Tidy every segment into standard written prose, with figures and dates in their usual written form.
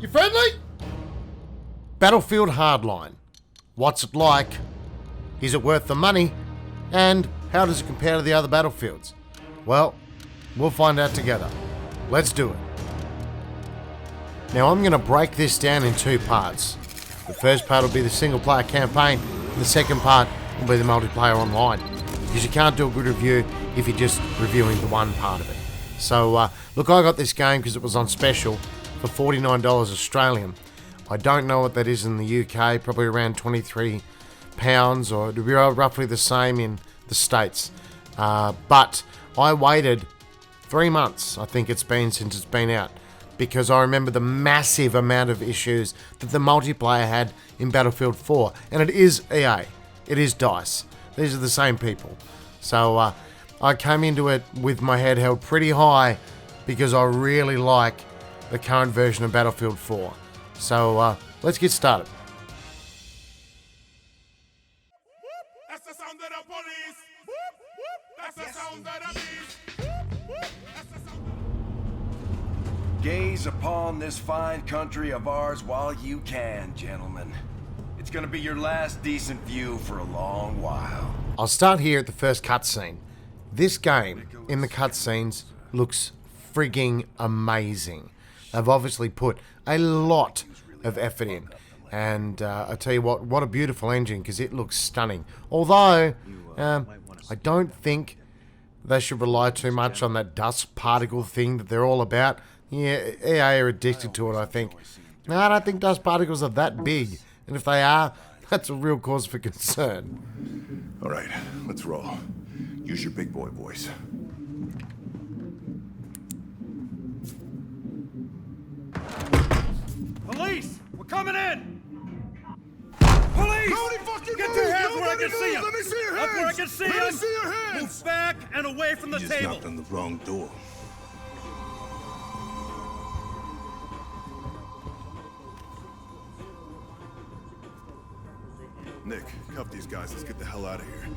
You friendly? Battlefield Hardline. What's it like? Is it worth the money? And how does it compare to the other Battlefields? Well, we'll find out together. Let's do it. Now I'm going to break this down in two parts. The first part will be the single player campaign, and the second part will be the multiplayer online. Because you can't do a good review if you're just reviewing the one part of it. So, look, I got this game because it was on special for $49 Australian. I don't know what that is in the UK, probably around £23, or it'll be roughly the same in the States. But I waited 3 months, I think it's been, since it's been out, because I remember the massive amount of issues that the multiplayer had in Battlefield 4. And it is EA. It is DICE. These are the same people. So I came into it with my head held pretty high because I really like the current version of Battlefield 4. So let's get started. That's the sound of the police. That's the sound of the beast. That's the sound. Gaze upon this fine country of ours while you can, gentlemen. It's gonna be your last decent view for a long while. I'll start here at the first cutscene. This game, in the cutscenes, looks frigging amazing. They've obviously put a lot of effort in. And I tell you what a beautiful engine, because it looks stunning. Although, I don't think they should rely too much on that dust particle thing that they're all about. Yeah, EA are addicted to it, I think. No, I don't think dust particles are that big. And if they are, that's a real cause for concern. All right, let's roll. Use your big boy voice. Police! We're coming in! Police! Nobody fucking Get move! your hands where I Nobody can see move! them! Let me see your Up where I hands! can see Let me them! see your hands! Move back and away from the You just table! knocked on the wrong door. Nick, cuff these guys. Let's get the hell out of here.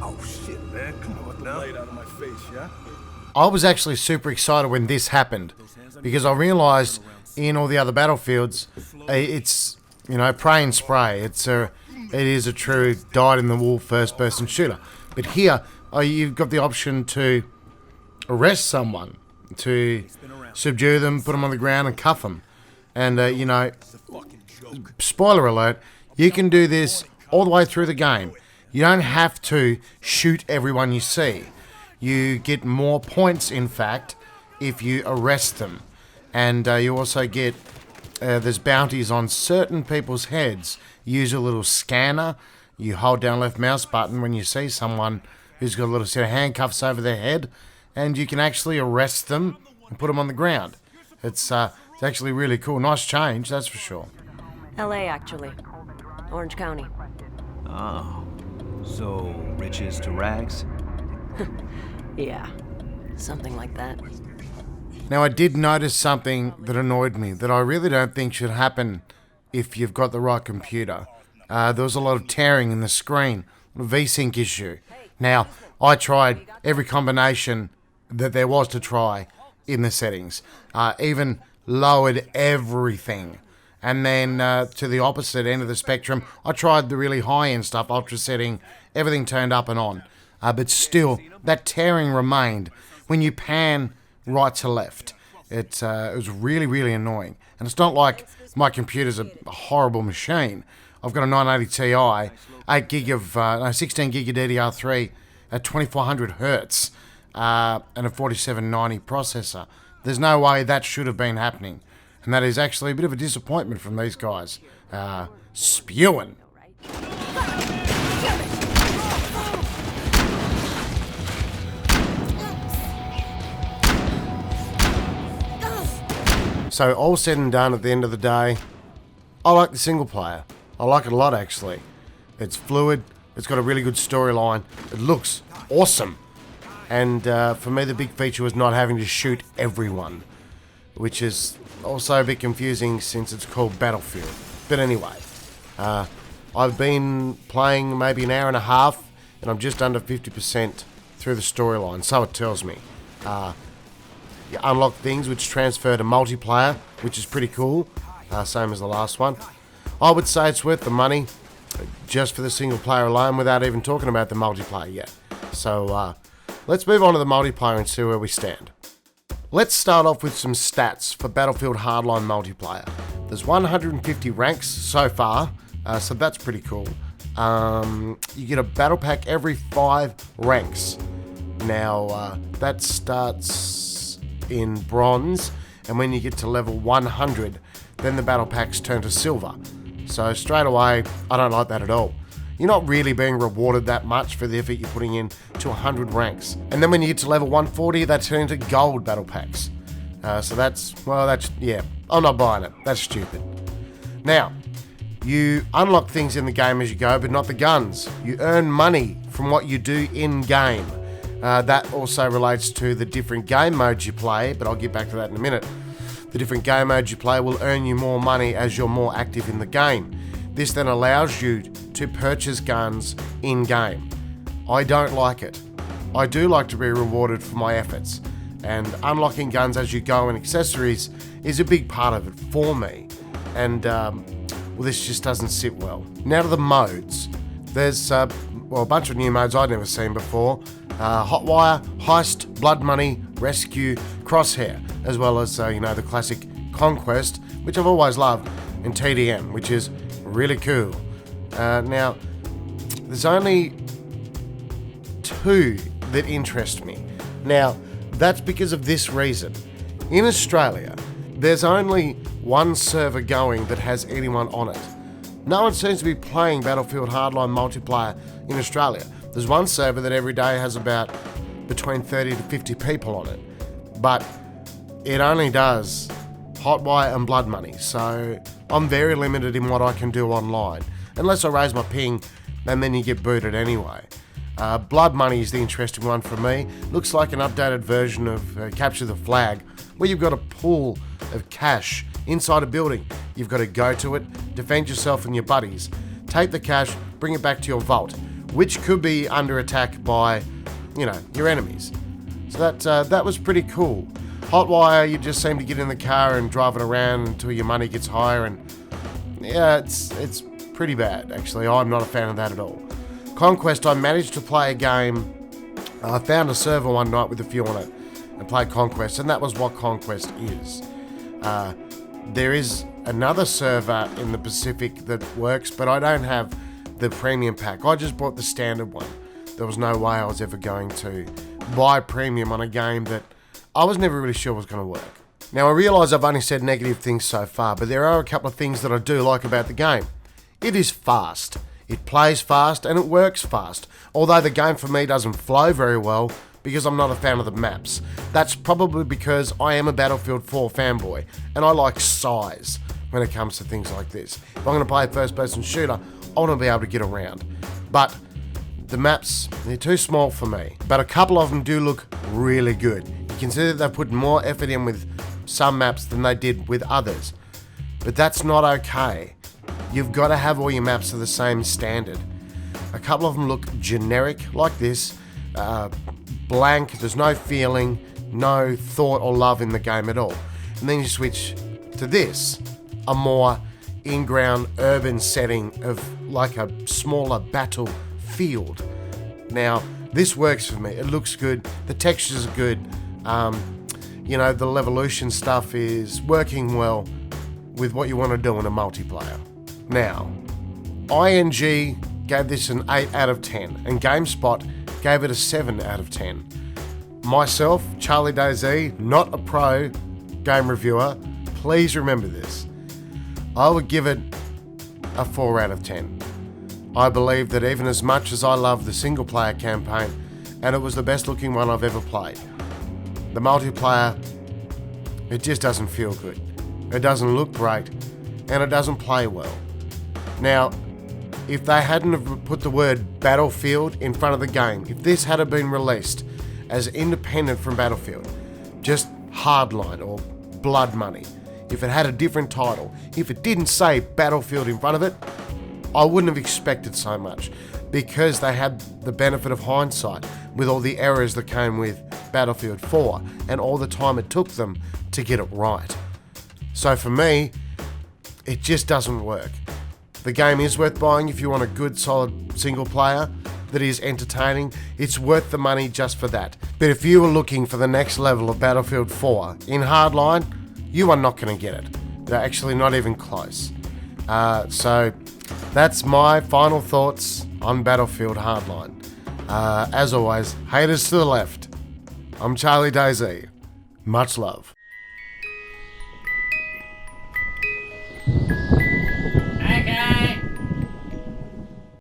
Oh shit, man! Come on now. Light out of my face, yeah? I was actually super excited when this happened, because I realised in all the other Battlefields, it's, you know, pray and spray. It is a true dyed-in-the-wool first-person shooter. But here, you've got the option to arrest someone, to subdue them, put them on the ground and cuff them. And, you know, spoiler alert, you can do this all the way through the game. You don't have to shoot everyone you see. You get more points, in fact, if you arrest them. And you also get, there's bounties on certain people's heads. You use a little scanner. You hold down left mouse button when you see someone who's got a little set of handcuffs over their head, and you can actually arrest them and put them on the ground. It's actually really cool. Nice change, that's for sure. LA, actually. Orange County. Oh, so riches to rags? Yeah, something like that. Now, I did notice something that annoyed me that I really don't think should happen if you've got the right computer. There was a lot of tearing in the screen, a VSync issue. Now, I tried every combination that there was to try in the settings, even lowered everything. And then to the opposite end of the spectrum, I tried the really high-end stuff, ultra setting, everything turned up and on. But still, that tearing remained when you pan right to left. It was really, really annoying. And it's not like my computer's a horrible machine. I've got a 980 Ti, 16 gig of DDR3 at 2400 hertz, and a 4790 processor. There's no way that should have been happening. And that is actually a bit of a disappointment from these guys. Spewing. So all said and done, at the end of the day, I like the single player. I like it a lot, actually. It's fluid. It's got a really good storyline. It looks awesome. And for me, the big feature was not having to shoot everyone, which is also a bit confusing since it's called Battlefield. But anyway, I've been playing maybe an hour and a half, and I'm just under 50% through the storyline, so it tells me. You unlock things which transfer to multiplayer, which is pretty cool, same as the last one. I would say it's worth the money just for the single player alone without even talking about the multiplayer yet. So let's move on to the multiplayer and see where we stand. Let's start off with some stats for Battlefield Hardline multiplayer. There's 150 ranks so far, so that's pretty cool. You get a battle pack every 5 ranks. Now, that starts in bronze, and when you get to level 100, then the battle packs turn to silver. So straight away, I don't like that at all. You're not really being rewarded that much for the effort you're putting in to 100 ranks. And then when you get to level 140, they turn into gold battle packs. So yeah, I'm not buying it. That's stupid. Now, you unlock things in the game as you go, but not the guns. You earn money from what you do in-game. That also relates to the different game modes you play, but I'll get back to that in a minute. The different game modes you play will earn you more money as you're more active in the game. This then allows you to purchase guns in-game. I don't like it. I do like to be rewarded for my efforts, and unlocking guns as you go and accessories is a big part of it for me. And this just doesn't sit well. Now to the modes. There's a bunch of new modes I'd never seen before. Hotwire, Heist, Blood Money, Rescue, Crosshair, as well as the classic Conquest, which I've always loved, and TDM, which is really cool. Now, there's only 2 that interest me. Now, that's because of this reason. In Australia, there's only one server going that has anyone on it. No one seems to be playing Battlefield Hardline multiplayer in Australia. There's one server that every day has about between 30 to 50 people on it, but it only does Hotwire and Blood Money, so I'm very limited in what I can do online, unless I raise my ping, and then you get booted anyway. Blood Money is the interesting one for me. Looks like an updated version of Capture the Flag, where you've got a pool of cash inside a building. You've got to go to it, defend yourself and your buddies, take the cash, bring it back to your vault, which could be under attack by, your enemies. So that was pretty cool. Hotwire, you just seem to get in the car and drive it around until your money gets higher, and yeah, it's pretty bad, actually. I'm not a fan of that at all. Conquest, I managed to play a game. I found a server one night with a few on it and played Conquest, and that was what Conquest is. There is another server in the Pacific that works, but I don't have the premium pack. I just bought the standard one. There was no way I was ever going to buy premium on a game that I was never really sure was going to work. Now, I realise I've only said negative things so far, but there are a couple of things that I do like about the game. It is fast. It plays fast and it works fast, although the game for me doesn't flow very well because I'm not a fan of the maps. That's probably because I am a Battlefield 4 fanboy and I like size when it comes to things like this. If I'm going to play a first-person shooter, I want to be able to get around. But the maps, they're too small for me. But a couple of them do look really good. You can see that they've put more effort in with some maps than they did with others. But that's not okay. You've got to have all your maps to the same standard. A couple of them look generic like this, blank, there's no feeling, no thought or love in the game at all. And then you switch to this, a more in-ground urban setting of like a smaller battlefield. Now, this works for me. It looks good, the textures are good, the Levolution stuff is working well with what you want to do in a multiplayer. Now, ING gave this an 8 out of 10, and GameSpot gave it a 7 out of 10. Myself, Charlie Daisy, not a pro game reviewer, please remember this. I would give it a 4 out of 10. I believe that even as much as I love the single player campaign, and it was the best looking one I've ever played, the multiplayer, it just doesn't feel good. It doesn't look great, and it doesn't play well. Now, if they hadn't have put the word Battlefield in front of the game, if this had been released as independent from Battlefield, just Hardline or Blood Money, if it had a different title, if it didn't say Battlefield in front of it, I wouldn't have expected so much. because they had the benefit of hindsight with all the errors that came with Battlefield 4 and all the time it took them to get it right. So for me, it just doesn't work. The game is worth buying if you want a good, solid single player that is entertaining. It's worth the money just for that. But if you were looking for the next level of Battlefield 4 in Hardline, you are not going to get it. They're actually not even close. So that's my final thoughts on Battlefield Hardline. As always, haters to the left. I'm Charlie Daisy. Much love.